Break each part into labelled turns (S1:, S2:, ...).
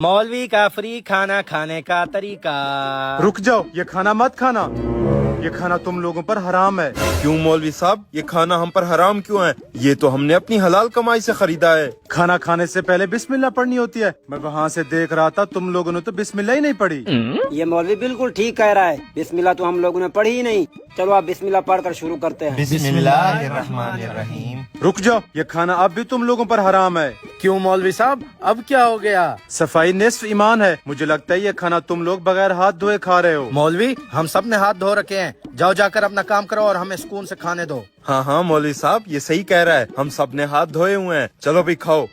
S1: मौलवी का फ्री खाना खाने का तरीका।
S2: रुक जाओ, ये खाना मत खाना, ये खाना तुम लोगों पर हराम है।
S3: क्यों मौलवी साहब, ये खाना हम पर हराम क्यों है? ये तो हमने अपनी हलाल कमाई से खरीदा है।
S2: खाना खाने से पहले बिस्मिल्लाह पढ़नी होती है। मैं वहाँ से देख रहा था, तुम लोगों ने तो बिस्मिल्लाह ही नहीं पढ़ी।
S4: ये मौलवी बिल्कुल ठीक कह रहा है, बिस्मिल्लाह तो हम लोगों ने पढ़ी ही नहीं। चलो आप बिस्मिल्लाह पढ़कर शुरू करते हैं।
S1: बिस्मिल्लाहिर्रहमानिर्रहीम।
S2: रुक जाओ, ये खाना अब भी तुम लोगों पर हराम है।
S1: क्यों मौलवी साहब, अब क्या हो गया?
S2: सफाई निस्फ ईमान है। मुझे लगता है ये खाना तुम लोग बगैर हाथ धोए खा रहे हो।
S1: मौलवी, हम सब ने हाथ धो रखे हैं। जाओ जाकर अपना काम करो और हमें सुकून से खाने दो।
S3: हाँ हाँ मौलवी साहब, ये सही कह रहा है, हम सब ने हाथ धोए हुए हैं। चलो भी खाओ।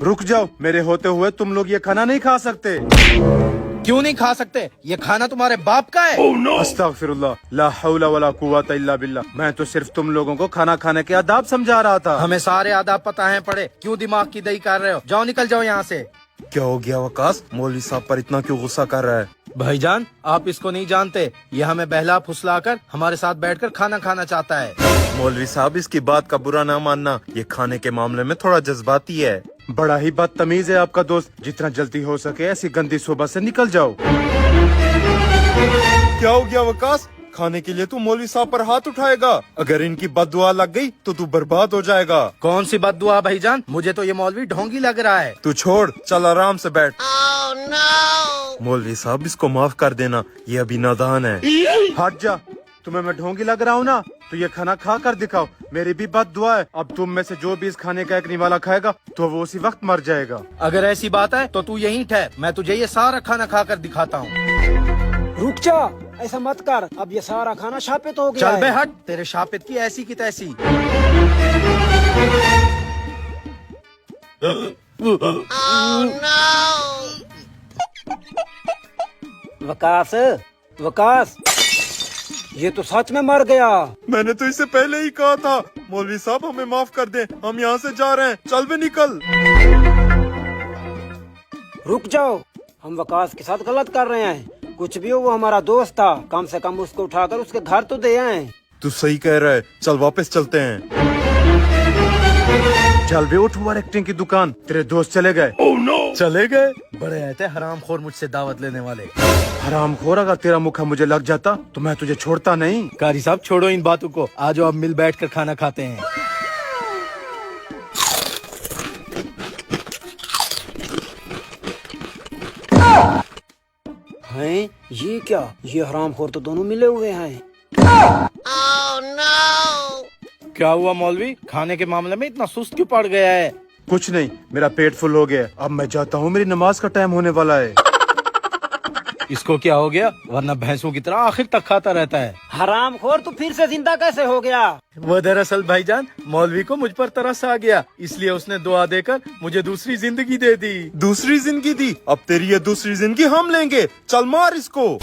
S2: रुक जाओ, मेरे होते हुए तुम लोग ये खाना नहीं खा सकते।
S1: क्यों नहीं खा सकते? ये खाना तुम्हारे बाप का है।
S2: अस्तगफिरुल्लाह, ला हौला वला कुव्वता इल्ला बिल्लाह। मैं तो सिर्फ तुम लोगों को खाना खाने के आदाब समझा रहा था।
S1: हमें सारे आदाब पता है पड़े, क्यों दिमाग की दही कर रहे हो? जाओ निकल जाओ यहाँ से।
S3: क्या हो गया वकास, मौलवी साहब पर इतना क्यों गुस्सा कर रहा है?
S1: भाईजान, आप इसको नहीं जानते, ये हमें बहला फुसला कर हमारे साथ बैठकर खाना खाना चाहता है।
S3: मौलवी साहब, इसकी बात का बुरा ना मानना, ये खाने के मामले में थोड़ा जज्बाती है।
S2: बड़ा ही बदतमीज है आपका दोस्त। जितना जल्दी हो सके ऐसी गंदी सुबह से निकल जाओ।
S3: क्या हो गया वकास, खाने के लिए तू मौलवी साहब पर हाथ उठाएगा? अगर इनकी बददुआ लग गई तो तू बर्बाद हो जाएगा।
S1: कौन सी बद्दुआ भाईजान? मुझे तो ये मौलवी ढोंगी लग रहा है।
S3: तू छोड़, चल आराम से बैठ। मौलवी साहब, इसको माफ कर देना, ये अभी नादान है।
S2: हट जा, तुम्हें मैं ढोंगी लग रहा हूँ ना? तो ये खाना खा कर दिखाओ, मेरी भी बद दुआ है। अब तुम में से जो भी इस खाने का एक निवाला खाएगा तो वो उसी वक्त मर जाएगा।
S1: अगर ऐसी बात है तो तू यहीं ठहर, मैं तुझे ये सारा खाना खा कर दिखाता हूँ।
S4: रुक जा, ऐसा मत कर, अब ये सारा खाना शापित हो गया
S1: चल बे
S4: है।
S1: हट, तेरे शापित की ऐसी की तैसी।
S4: वकास, वकास, ये तो सच में मर गया।
S3: मैंने तो इसे पहले ही कहा था। मौलवी साहब, हमें माफ कर दे, हम यहाँ से जा रहे हैं। चल बे निकल।
S4: रुक जाओ, हम वकास के साथ गलत कर रहे हैं। कुछ भी हो, वो हमारा दोस्त था, कम से कम उसको उठाकर उसके घर तो दे आए।
S3: तू सही कह रहा है, चल वापस चलते हैं।
S2: चल भी उठ, ओवर एक्टिंग की दुकान। तेरे दोस्त चले गए।
S1: चले गए? बड़े आए थे हरामखोर मुझसे दावत लेने वाले।
S2: हरामखोर, अगर तेरा मुखा मुझे लग जाता तो मैं तुझे छोड़ता नहीं।
S1: कारी साहब, छोड़ो इन बातों को, आज अब मिल बैठ कर खाना खाते हैं।
S4: हैं? ये क्या? ये हरामखोर तो दोनों मिले हुए हैं।
S1: क्या हुआ मौलवी, खाने के मामले में इतना सुस्त क्यों पड़ गया है?
S2: कुछ नहीं, मेरा पेट फुल हो गया। अब मैं जाता हूँ, मेरी नमाज का टाइम होने वाला है।
S1: इसको क्या हो गया? वरना भैंसों की तरह आखिर तक खाता रहता है।
S4: हरामखोर तो फिर से जिंदा कैसे हो गया?
S1: वो दरअसल भाईजान, मौलवी को मुझ पर तरस आ गया, इसलिए उसने दुआ देकर मुझे दूसरी जिंदगी दे दी।
S3: दूसरी जिंदगी दी? अब तेरी ये दूसरी जिंदगी हम लेंगे। चल मार इसको।